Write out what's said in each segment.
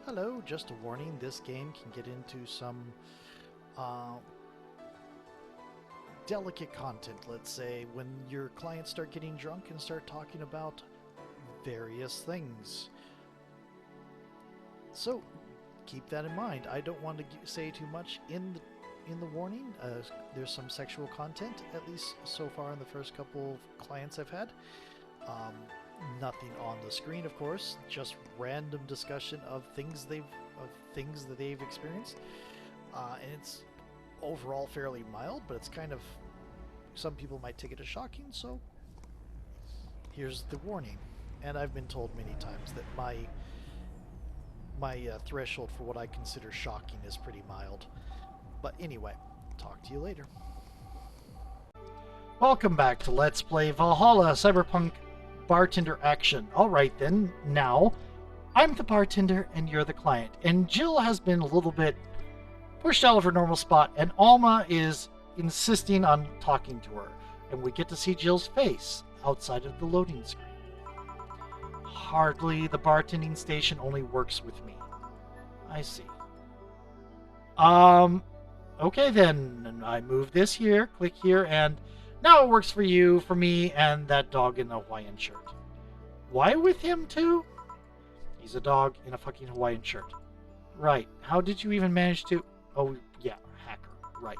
Hello, just a warning, this game can get into some uh, delicate content, let's say, when your clients start getting drunk and start talking about various things. So, keep that in mind. I don't want to say too much in the warning. There's some sexual content, at least so far in the first couple of clients I've had. Um, Nothing on the screen, of course, just random discussion of things that they've experienced, and it's overall fairly mild, but it's kind of, some people might take it as shocking. So here's the warning. And I've been told many times that my threshold for what I consider shocking is pretty mild. But anyway, talk to you later. Welcome back to Let's Play Valhalla Cyberpunk Bartender Action. Alright then, now, I'm the bartender and you're the client. And Jill has been a little bit pushed out of her normal spot, and Alma is insisting on talking to her. And we get to see Jill's face outside of the loading screen. Hardly, the bartending station only works with me. I see. Okay then, I move this here, click here, and now it works for you, for me, and that dog in the Hawaiian shirt. Why with him, too? He's a dog in a fucking Hawaiian shirt. Right. How did you even manage to... Oh, yeah, hacker. Right.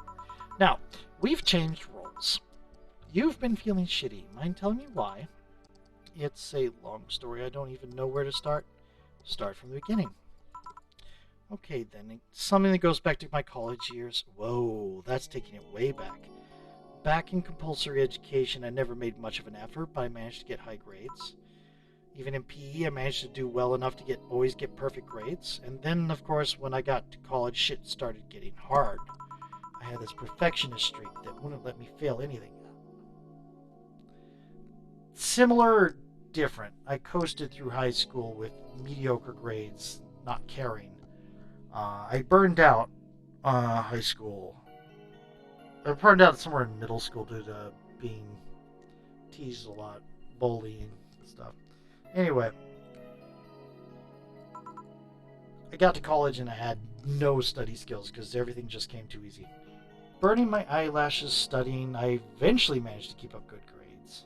Now, we've changed roles. You've been feeling shitty. Mind telling me why? It's a long story. I don't even know where to start. Start from the beginning. Okay, then. Something that goes back to my college years. Whoa, that's taking it way back. Back in compulsory education, I never made much of an effort, but I managed to get high grades. Even in PE, I managed to do well enough to always get perfect grades. And then, of course, when I got to college, shit started getting hard. I had this perfectionist streak that wouldn't let me fail anything. Similar or different, I coasted through high school with mediocre grades, not caring. I burned out high school. I burned out somewhere in middle school due to being teased a lot, bullying and stuff. Anyway, I got to college and I had no study skills because everything just came too easy. Burning my eyelashes studying, I eventually managed to keep up good grades.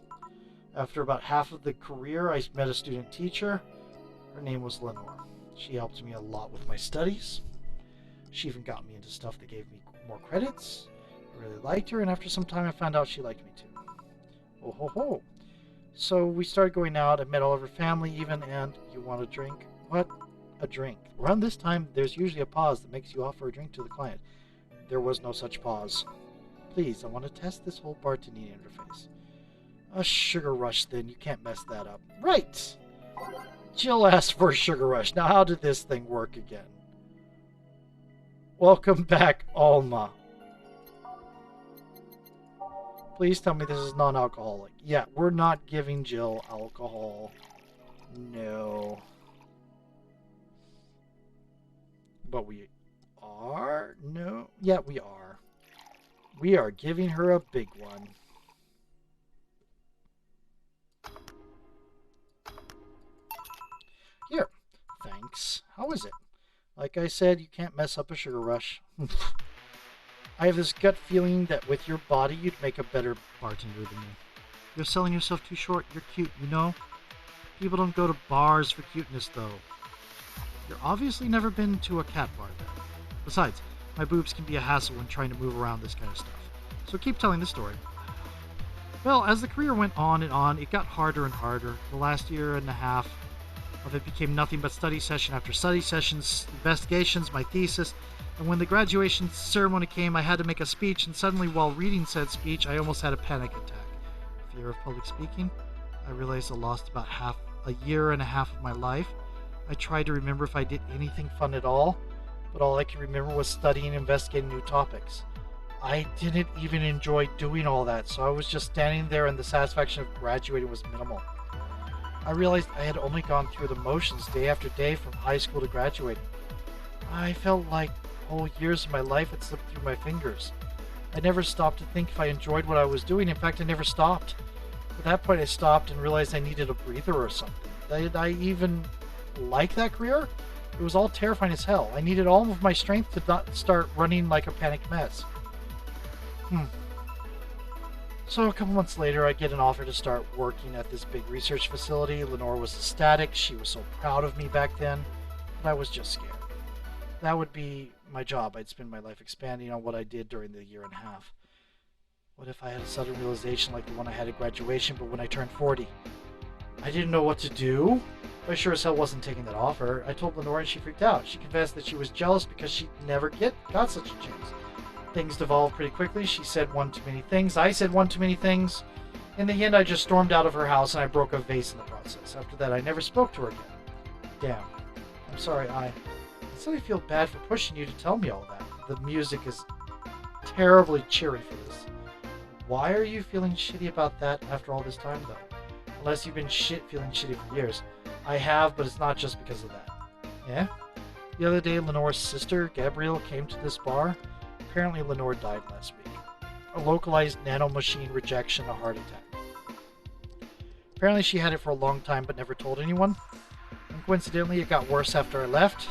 After about half of the career, I met a student teacher. Her name was Lenore. She helped me a lot with my studies. She even got me into stuff that gave me more credits. I really liked her, and after some time I found out she liked me too. Oh ho ho. So we started going out. I met all of her family even, and you want a drink? What? A drink. Around this time, there's usually a pause that makes you offer a drink to the client. There was no such pause. Please, I want to test this whole bartending interface. A sugar rush then, you can't mess that up. Right! Jill asked for a sugar rush. Now how did this thing work again? Welcome back, Alma. Please tell me this is non-alcoholic. Yeah, we're not giving Jill alcohol. No. But we are? No? Yeah, we are. We are giving her a big one. Here. Thanks. How is it? Like I said, you can't mess up a sugar rush. I have this gut feeling that with your body, you'd make a better bartender than me. You're selling yourself too short. You're cute, you know? People don't go to bars for cuteness, though. You're obviously never been to a cat bar, then. Besides, my boobs can be a hassle when trying to move around this kind of stuff. So keep telling the story. Well, as the career went on and on, it got harder and harder. The last year and a half of it became nothing but study session after study sessions, investigations, my thesis. And when the graduation ceremony came, I had to make a speech, and suddenly while reading said speech, I almost had a panic attack. Fear of public speaking? I realized I lost about a year and a half of my life. I tried to remember if I did anything fun at all, but all I could remember was studying and investigating new topics. I didn't even enjoy doing all that, so I was just standing there and the satisfaction of graduating was minimal. I realized I had only gone through the motions day after day from high school to graduating. I felt like whole years of my life had slipped through my fingers. I never stopped to think if I enjoyed what I was doing. In fact, I never stopped. At that point, I stopped and realized I needed a breather or something. Did I even like that career? It was all terrifying as hell. I needed all of my strength to not start running like a panicked mess. So a couple months later, I get an offer to start working at this big research facility. Lenore was ecstatic. She was so proud of me back then, but I was just scared. That would be my job. I'd spend my life expanding on what I did during the year and a half. What if I had a sudden realization like the one I had at graduation, but when I turned 40? I didn't know what to do. I sure as hell wasn't taking that offer. I told Lenore and she freaked out. She confessed that she was jealous because she never got such a chance. Things devolved pretty quickly. She said one too many things. I said one too many things. In the end, I just stormed out of her house and I broke a vase in the process. After that, I never spoke to her again. Damn. I'm sorry, I suddenly feel bad for pushing you to tell me all that. The music is terribly cheery for this. Why are you feeling shitty about that after all this time, though? Unless you've been feeling shitty for years. I have, but it's not just because of that. Yeah? The other day, Lenore's sister, Gabrielle, came to this bar. Apparently, Lenore died last week. A localized nanomachine rejection, a heart attack. Apparently, she had it for a long time, but never told anyone. And coincidentally, it got worse after I left.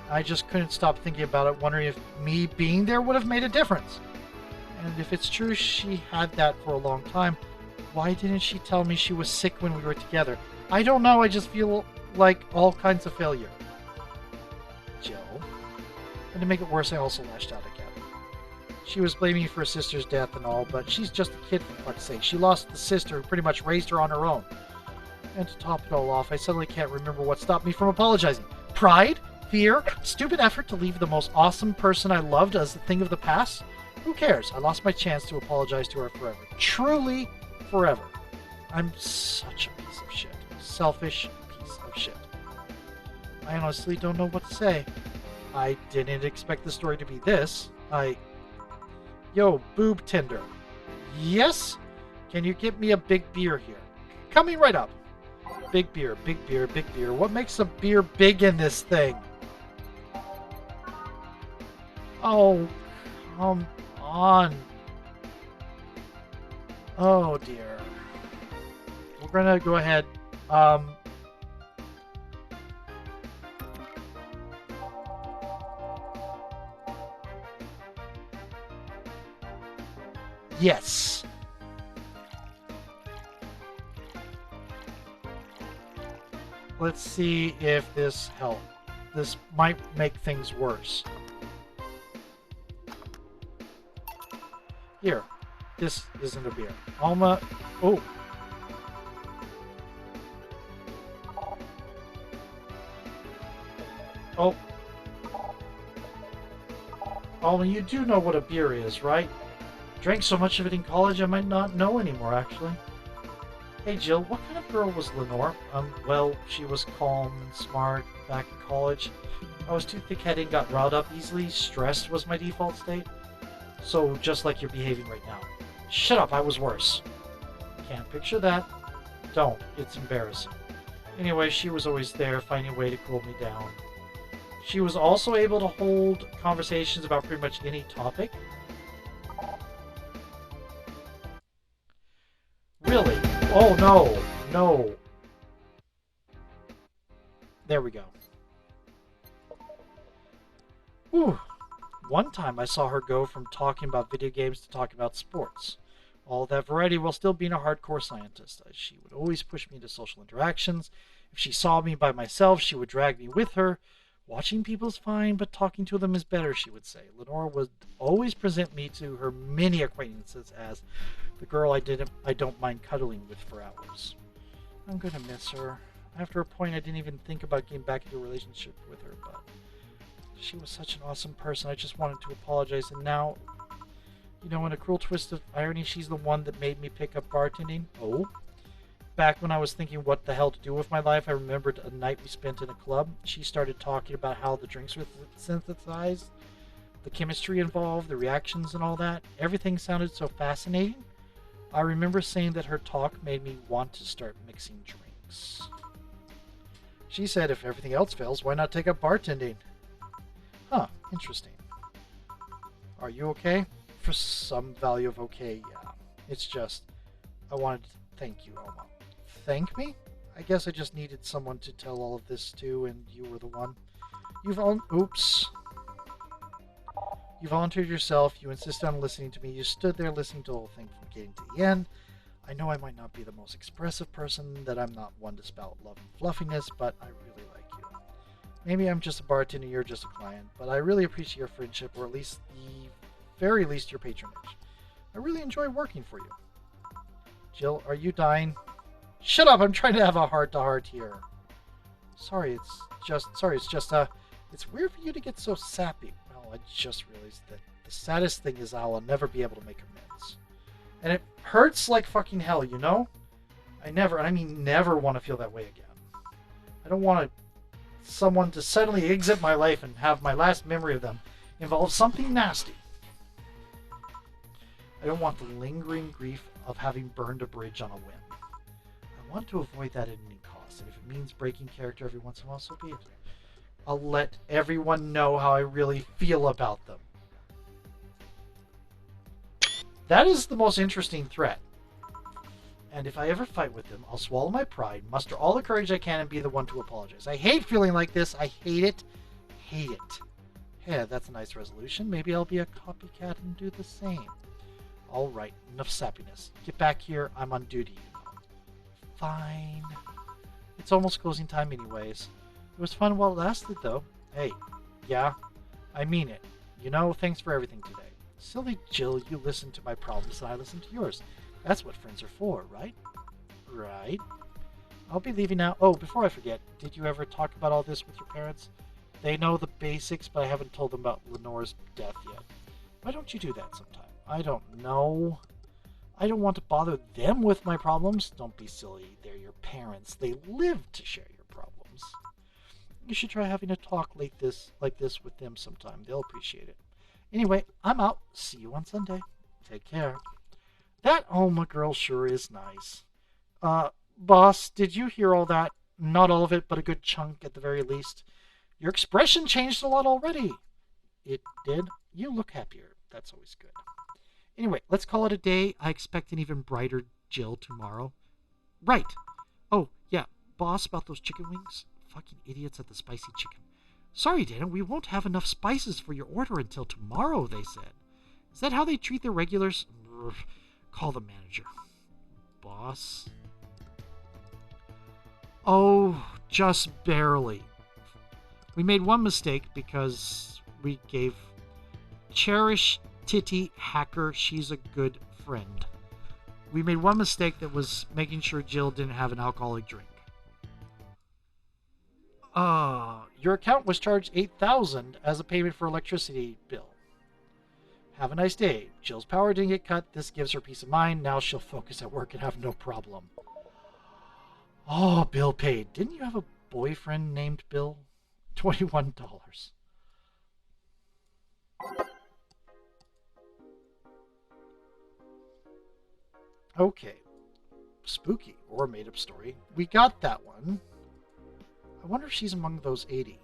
I just couldn't stop thinking about it, wondering if me being there would have made a difference. And if it's true she had that for a long time, why didn't she tell me she was sick when we were together? I don't know, I just feel like all kinds of failure. Jill. And to make it worse, I also lashed out again. She was blaming me for her sister's death and all, but she's just a kid for fuck's sake. She lost the sister who pretty much raised her on her own. And to top it all off, I suddenly can't remember what stopped me from apologizing. Pride? Fear? Stupid effort to leave the most awesome person I loved as a thing of the past? Who cares? I lost my chance to apologize to her forever. Truly forever. I'm such a piece of shit. Selfish piece of shit. I honestly don't know what to say. I didn't expect the story to be this. Yo, boob tender. Yes? Can you get me a big beer here? Coming right up. Big beer, big beer, big beer. What makes a beer big in this thing? Oh, come on. Oh dear. We're gonna go ahead. Yes. Let's see if this helps. This might make things worse. Here. This isn't a beer. Alma. Oh. Oh. Alma, you do know what a beer is, right? Drank so much of it in college I might not know anymore, actually. Hey Jill, what kind of girl was Lenore? Well, she was calm and smart back in college. I was too thick-headed and got riled up easily. Stressed was my default state. So, just like you're behaving right now. Shut up, I was worse. Can't picture that. Don't. It's embarrassing. Anyway, she was always there, finding a way to cool me down. She was also able to hold conversations about pretty much any topic. Really? Oh, no. No. There we go. Whew. One time I saw her go from talking about video games to talking about sports. All that variety while still being a hardcore scientist. She would always push me into social interactions. If she saw me by myself, she would drag me with her. Watching people is fine, but talking to them is better, she would say. Lenore would always present me to her many acquaintances as the girl I don't mind cuddling with for hours. I'm gonna miss her. After a point, I didn't even think about getting back into a relationship with her, but she was such an awesome person. I just wanted to apologize, and now, you know, in a cruel twist of irony, she's the one that made me pick up bartending. Oh. Back when I was thinking what the hell to do with my life, I remembered a night we spent in a club. She started talking about how the drinks were synthesized, the chemistry involved, the reactions and all that. Everything sounded so fascinating. I remember saying that her talk made me want to start mixing drinks. She said if everything else fails, why not take up bartending? Huh, interesting. Are you okay? For some value of okay, yeah. It's just, I wanted to thank you, Alma. Thank me? I guess I just needed someone to tell all of this to, and you were the one. Oops. You volunteered yourself. You insisted on listening to me. You stood there listening to the whole thing from beginning to the end. I know I might not be the most expressive person, that I'm not one to spout love and fluffiness, but I really like you. Maybe I'm just a bartender, you're just a client, but I really appreciate your friendship, or at least the very least your patronage. I really enjoy working for you. Jill, are you dying? Shut up, I'm trying to have a heart-to-heart here. It's weird for you to get so sappy. Well, I just realized that the saddest thing is I will never be able to make amends. And it hurts like fucking hell, you know? I never want to feel that way again. I don't want someone to suddenly exit my life and have my last memory of them involve something nasty. I don't want the lingering grief of having burned a bridge on a whim. I want to avoid that at any cost, and if it means breaking character every once in a while, so be it. I'll let everyone know how I really feel about them. That is the most interesting threat. And if I ever fight with them, I'll swallow my pride, muster all the courage I can, and be the one to apologize. I hate feeling like this. I hate it. Hate it. Yeah, that's a nice resolution. Maybe I'll be a copycat and do the same. Alright, enough sappiness. Get back here. I'm on duty, you know. Fine. It's almost closing time anyways. It was fun while it lasted, though. Hey, yeah, I mean it. You know, thanks for everything today. Silly Jill, you listen to my problems and I listen to yours. That's what friends are for, right? Right. I'll be leaving now. Oh, before I forget, did you ever talk about all this with your parents? They know the basics, but I haven't told them about Lenore's death yet. Why don't you do that sometime? I don't know. I don't want to bother them with my problems. Don't be silly. They're your parents. They live to share your problems. You should try having a talk like this with them sometime. They'll appreciate it. Anyway, I'm out. See you on Sunday. Take care. That Alma girl sure is nice. Boss, did you hear all that? Not all of it, but a good chunk at the very least. Your expression changed a lot already. It did? You look happier. That's always good. Anyway, let's call it a day. I expect an even brighter Jill tomorrow. Right. Oh, yeah. Boss, about those chicken wings? Fucking idiots at the spicy chicken. Sorry, Dana, we won't have enough spices for your order until tomorrow, they said. Is that how they treat their regulars? Call the manager. Boss? Oh, just barely. We made one mistake because we gave Cherish Titty Hacker, she's a good friend. We made one mistake that was making sure Jill didn't have an alcoholic drink. Your account was charged $8,000 as a payment for electricity bill. Have a nice day. Jill's power didn't get cut. This gives her peace of mind. Now she'll focus at work and have no problem. Oh, bill paid. Didn't you have a boyfriend named Bill? $21. Okay. Spooky or made-up story. We got that one. I wonder if she's among those 80.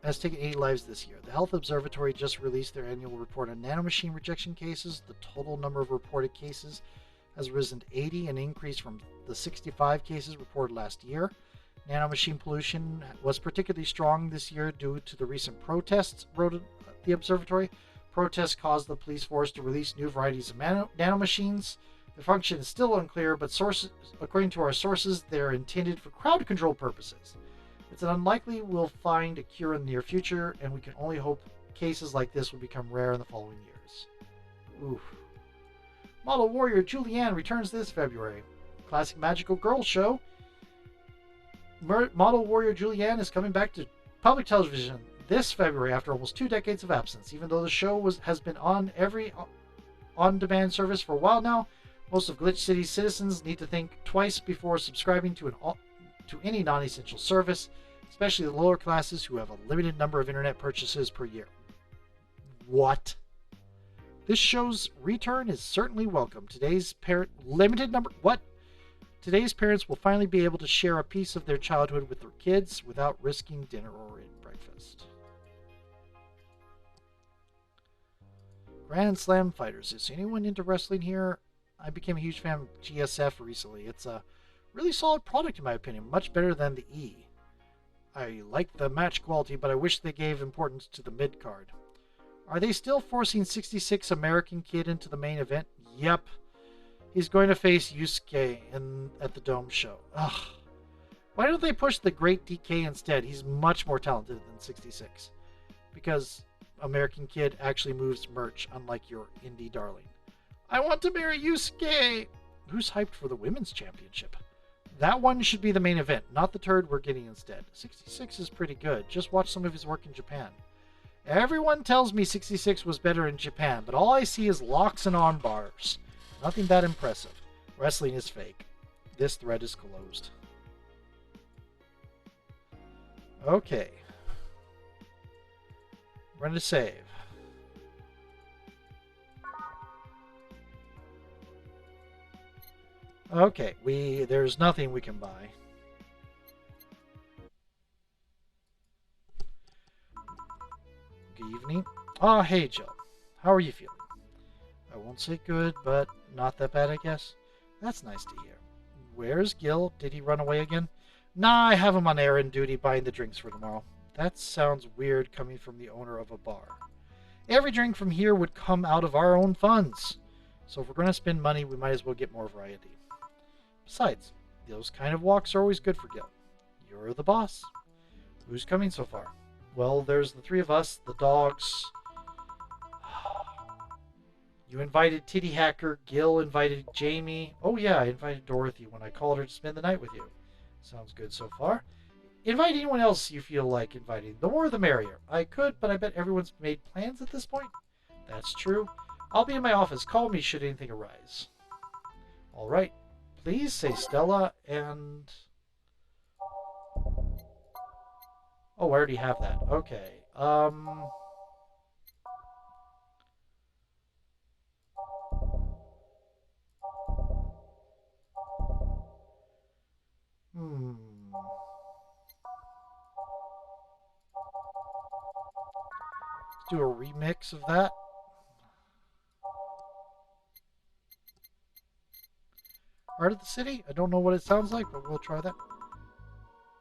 Has taken 80 lives this year. The Health Observatory just released their annual report on nanomachine rejection cases. The total number of reported cases has risen to 80, an increase from the 65 cases reported last year. Nanomachine pollution was particularly strong this year due to the recent protests, wrote the observatory. Protests caused the police force to release new varieties of nanomachines. The function is still unclear, but according to our sources, they're intended for crowd control purposes. It's unlikely we'll find a cure in the near future, and we can only hope cases like this will become rare in the following years. Oof. Model Warrior Julianne returns this February. Classic Magical Girl show. Model Warrior Julianne is coming back to public television this February after almost 2 decades of absence. Even though the show has been on every on-demand service for a while now, most of Glitch City's citizens need to think twice before subscribing to any non-essential service, especially the lower classes who have a limited number of internet purchases per year. What? This show's return is certainly welcome. Today's parents will finally be able to share a piece of their childhood with their kids without risking dinner or breakfast. Grand Slam Fighters. Is anyone into wrestling here? I became a huge fan of GSF recently. It's a really solid product in my opinion, much better than the E. I like the match quality, but I wish they gave importance to the mid-card. Are they still forcing 66 American Kid into the main event? Yep. He's going to face Yusuke at the Dome show. Ugh. Why don't they push the Great DK instead? He's much more talented than 66. Because American Kid actually moves merch, unlike your indie darling. I want to marry Yusuke! Who's hyped for the Women's Championship? That one should be the main event, not the turd we're getting instead. 66 is pretty good. Just watch some of his work in Japan. Everyone tells me 66 was better in Japan, but all I see is locks and arm bars. Nothing that impressive. Wrestling is fake. This thread is closed. Okay. Run to save. Okay, there's nothing we can buy. Good evening. Oh, hey, Jill. How are you feeling? I won't say good, but not that bad, I guess. That's nice to hear. Where's Gil? Did he run away again? Nah, I have him on errand duty buying the drinks for tomorrow. That sounds weird coming from the owner of a bar. Every drink from here would come out of our own funds. So if we're going to spend money, we might as well get more variety. Besides, those kind of walks are always good for Gil. You're the boss. Who's coming so far? Well, there's the three of us, the dogs. You invited Titty Hacker, Gil invited Jamie. Oh yeah, I invited Dorothy when I called her to spend the night with you. Sounds good so far. Invite anyone else you feel like inviting. The more the merrier. I could, but I bet everyone's made plans at this point. That's true. I'll be in my office. Call me should anything arise. Alright. Please say Stella and... Oh, I already have that. Okay. Let's do a remix of that. Heart of the City? I don't know what it sounds like, but we'll try that.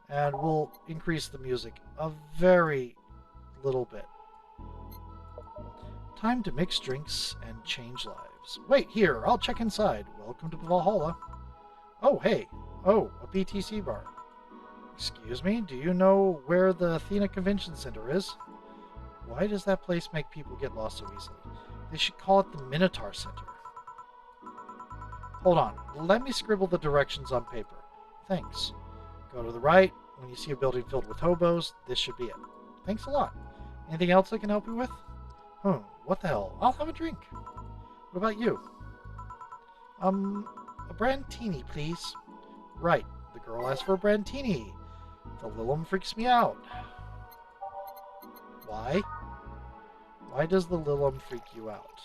And we'll increase the music a very little bit. Time to mix drinks and change lives. Wait, here, I'll check inside. Welcome to Valhalla. Oh, hey. Oh, a BTC bar. Excuse me, do you know where the Athena Convention Center is? Why does that place make people get lost so easily? They should call it the Minotaur Center. Hold on, let me scribble the directions on paper. Thanks. Go to the right. When you see a building filled with hobos, this should be it. Thanks a lot. Anything else I can help you with? What the hell? I'll have a drink. What about you? A Brandtini, please. Right, the girl asked for a Brandtini. The Lilum freaks me out. Why? Why does the Lilum freak you out?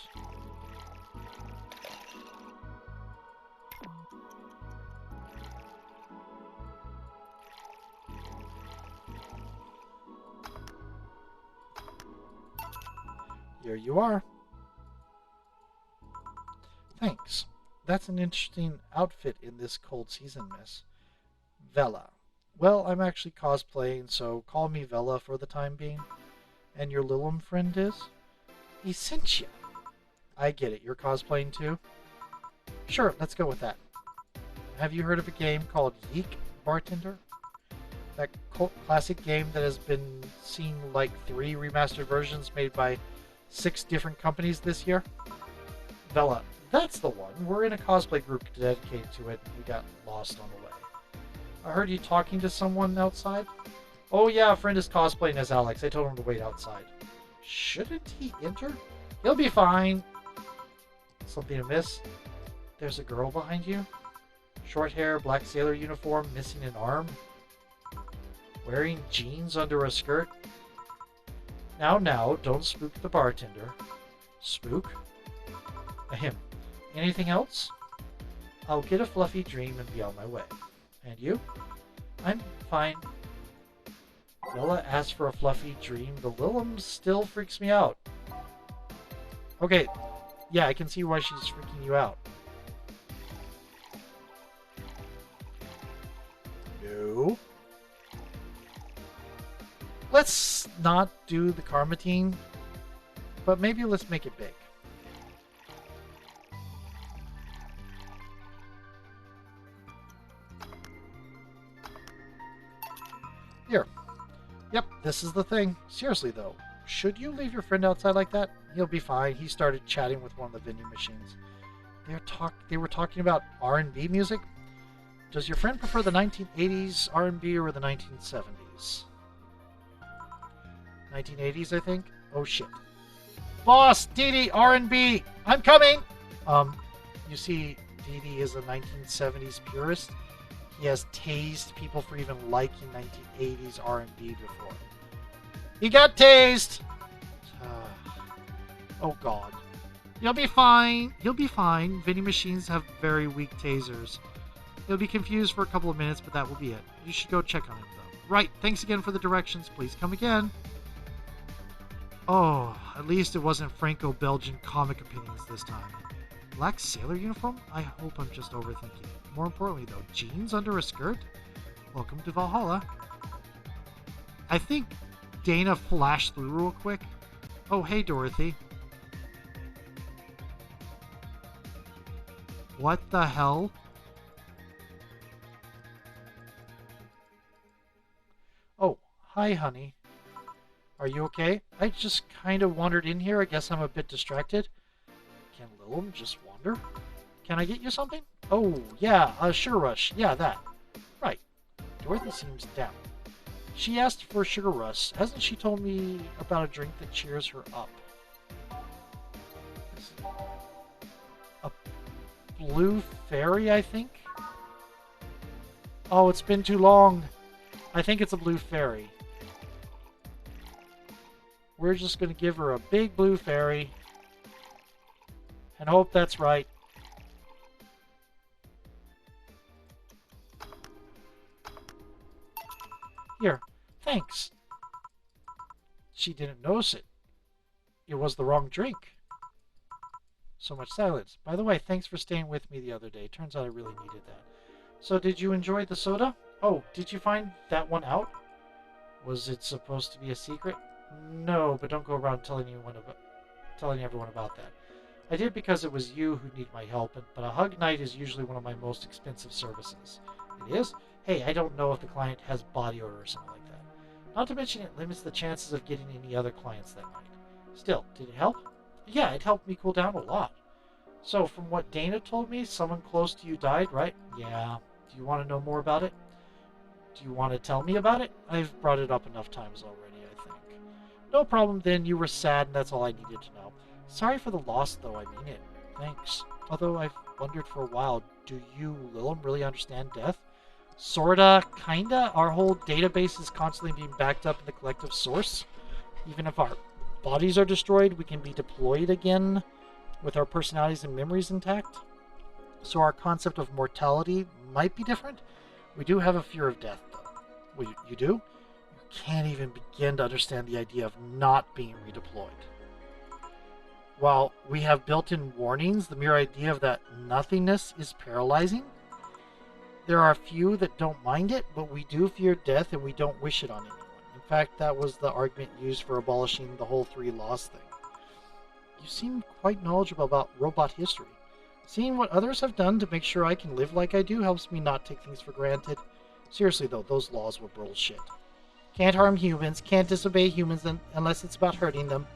Here you are. Thanks. That's an interesting outfit in this cold season, miss. Vela. Well, I'm actually cosplaying, so call me Vela for the time being. And your Lilum friend is? Essentia. I get it. You're cosplaying too? Sure, let's go with that. Have you heard of a game called Yeek, Bartender? That cult classic game that has been seen like 3 remastered versions made by 6 different companies this year? Vela, that's the one. We're in a cosplay group dedicated to it, and we got lost on the way. I heard you talking to someone outside? Oh yeah, a friend is cosplaying as Alex. I told him to wait outside. Shouldn't he enter? He'll be fine. Something amiss? There's a girl behind you? Short hair, black sailor uniform, missing an arm? Wearing jeans under a skirt? Now, don't spook the bartender. Spook? Ahem. Anything else? I'll get a fluffy dream and be on my way. And you? I'm fine. Vela asked for a fluffy dream. The Lilum still freaks me out. Okay, yeah, I can see why she's freaking you out. No. Let's not do the Carmatine, but maybe let's make it big. Here. Yep, this is the thing. Seriously, though, should you leave your friend outside like that? He'll be fine. He started chatting with one of the vending machines. They were talking about R&B music. Does your friend prefer the 1980s R&B or the 1970s? 1980s, I think. Oh shit. Boss, Dee Dee, R&B. I'm coming. You see, Dee Dee is a 1970s purist. He has tased people for even liking 1980s R&B before. He got tased. Oh god. He'll be fine. He'll be fine. Vending machines have very weak tasers. He'll be confused for a couple of minutes, but that will be it. You should go check on him, though. Right. Thanks again for the directions. Please come again. Oh, at least it wasn't Franco-Belgian comic opinions this time. Black sailor uniform? I hope I'm just overthinking it. More importantly, though, jeans under a skirt? Welcome to Valhalla. I think Dana flashed through real quick. Oh, hey, Dorothy. What the hell? Oh, hi, honey. Are you okay? I just kind of wandered in here. I guess I'm a bit distracted. Can Lilum just wander? Can I get you something? Oh, yeah, Sugar Rush. Yeah, that. Right. Dorothy seems down. She asked for Sugar Rush. Hasn't she told me about a drink that cheers her up? A blue fairy, I think? Oh, it's been too long. I think it's a blue fairy. We're just going to give her a big blue fairy and hope that's right. Here, thanks. She didn't notice it. It was the wrong drink. So much silence. By the way, thanks for staying with me the other day. Turns out I really needed that. So did you enjoy the soda? Oh, did you find that one out? Was it supposed to be a secret? No, but don't go around telling everyone about that. I did because it was you who need my help, but a hug night is usually one of my most expensive services. It is? Hey, I don't know if the client has body odor or something like that. Not to mention it limits the chances of getting any other clients that night. Still, did it help? Yeah, it helped me cool down a lot. So, from what Dana told me, someone close to you died, right? Yeah. Do you want to know more about it? Do you want to tell me about it? I've brought it up enough times already, I think. No problem then, you were sad and that's all I needed to know. Sorry for the loss, though, I mean it. Thanks. Although I've wondered for a while, do you, Lilum, really understand death? Sorta, kinda. Our whole database is constantly being backed up in the collective source. Even if our bodies are destroyed, we can be deployed again with our personalities and memories intact. So our concept of mortality might be different. We do have a fear of death, though. Well, you do? You can't even begin to understand the idea of not being redeployed. While we have built-in warnings, the mere idea of that nothingness is paralyzing. There are a few that don't mind it, but we do fear death and we don't wish it on anyone. In fact, that was the argument used for abolishing the whole 3 laws thing. You seem quite knowledgeable about robot history. Seeing what others have done to make sure I can live like I do helps me not take things for granted. Seriously though, those laws were bullshit. Can't harm humans, can't disobey humans unless it's about hurting them,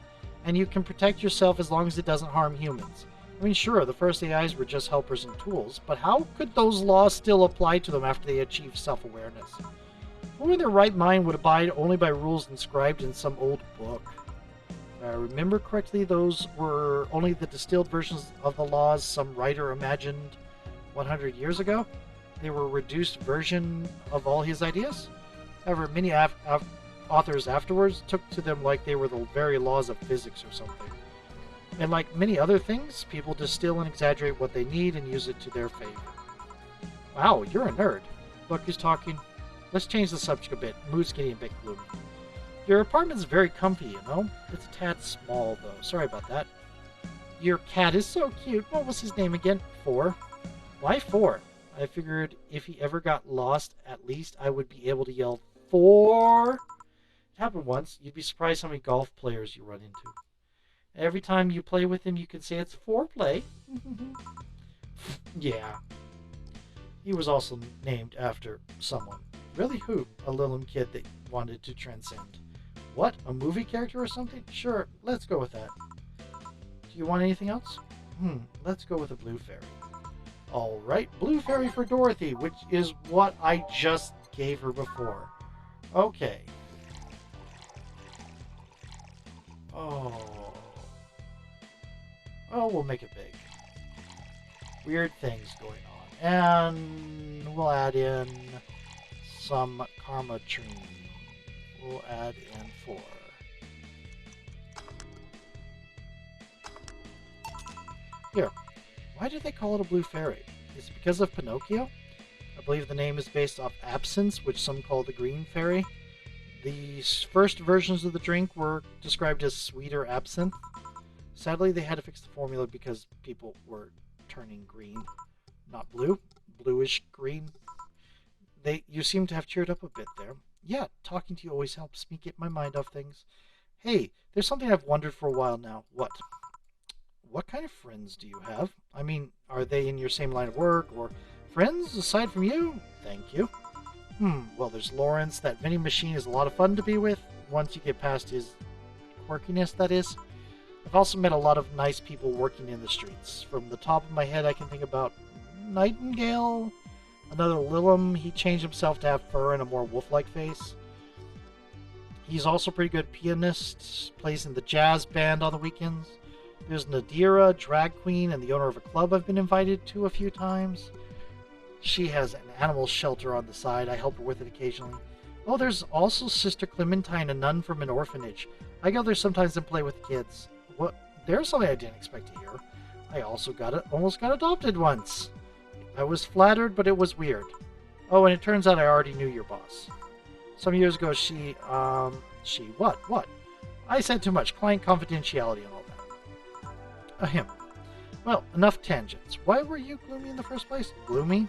and you can protect yourself as long as it doesn't harm humans. I mean, sure, the first AIs were just helpers and tools, but how could those laws still apply to them after they achieved self-awareness? Who in their right mind would abide only by rules inscribed in some old book? If I remember correctly, those were only the distilled versions of the laws some writer imagined 100 years ago. They were a reduced version of all his ideas. However, many authors afterwards took to them like they were the very laws of physics or something. And like many other things, people distill and exaggerate what they need and use it to their favor. Wow, you're a nerd. Look who's talking. Let's change the subject a bit. Mood's getting a bit gloomy. Your apartment's very comfy, you know? It's a tad small, though. Sorry about that. Your cat is so cute. What was his name again? 4. Why 4? I figured if he ever got lost, at least I would be able to yell 4. It happened once. You'd be surprised how many golf players you run into. Every time you play with him, you can say it's foreplay. Yeah. He was also named after someone. Really who? A little kid that wanted to transcend. What? A movie character or something? Sure, let's go with that. Do you want anything else? Let's go with a blue fairy. Alright, blue fairy for Dorothy, which is what I just gave her before. Okay. Oh, we'll make it big. Weird things going on. And we'll add in some karma tree. We'll add in 4. Here. Why did they call it a blue fairy? Is it because of Pinocchio? I believe the name is based off absinthe, which some call the green fairy. The first versions of the drink were described as sweeter absinthe. Sadly, they had to fix the formula because people were turning green. Not blue, bluish green. You seem to have cheered up a bit there. Yeah, talking to you always helps me get my mind off things. Hey, there's something I've wondered for a while now. What? What kind of friends do you have? I mean, are they in your same line of work, or friends aside from you? Thank you. Well, there's Lawrence. That vending machine is a lot of fun to be with, once you get past his quirkiness, that is. I've also met a lot of nice people working in the streets. From the top of my head, I can think about Nightingale, another Lillum. He changed himself to have fur and a more wolf-like face. He's also a pretty good pianist, plays in the jazz band on the weekends. There's Nadira, drag queen, and the owner of a club I've been invited to a few times. She has an animal shelter on the side. I help her with it occasionally. Oh, there's also Sister Clementine, a nun from an orphanage. I go there sometimes and play with kids. What? There's something I didn't expect to hear. I also almost got adopted once. I was flattered, but it was weird. Oh, and it turns out I already knew your boss. Some years ago, what? I said too much. Client confidentiality and all that. Him. Well, enough tangents. Why were you gloomy in the first place? Gloomy?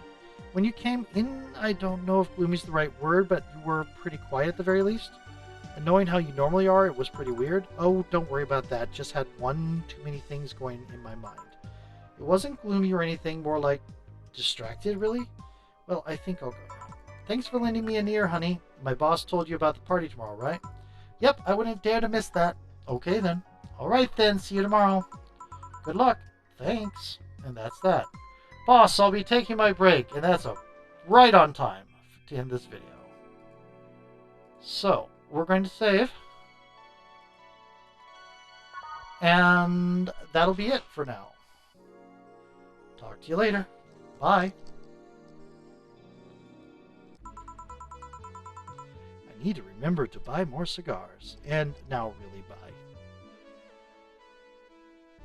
When you came in, I don't know if gloomy's the right word, but you were pretty quiet at the very least. And knowing how you normally are, it was pretty weird. Oh, don't worry about that. Just had one too many things going in my mind. It wasn't gloomy or anything, more like distracted, really? Well, I think I'll go now. Thanks for lending me an ear, honey. My boss told you about the party tomorrow, right? Yep, I wouldn't dare to miss that. Okay, then. All right, then. See you tomorrow. Good luck. Thanks. And that's that. Boss, I'll be taking my break, and that's right on time to end this video. So, we're going to save. And that'll be it for now. Talk to you later. Bye. I need to remember to buy more cigars. And now really bye.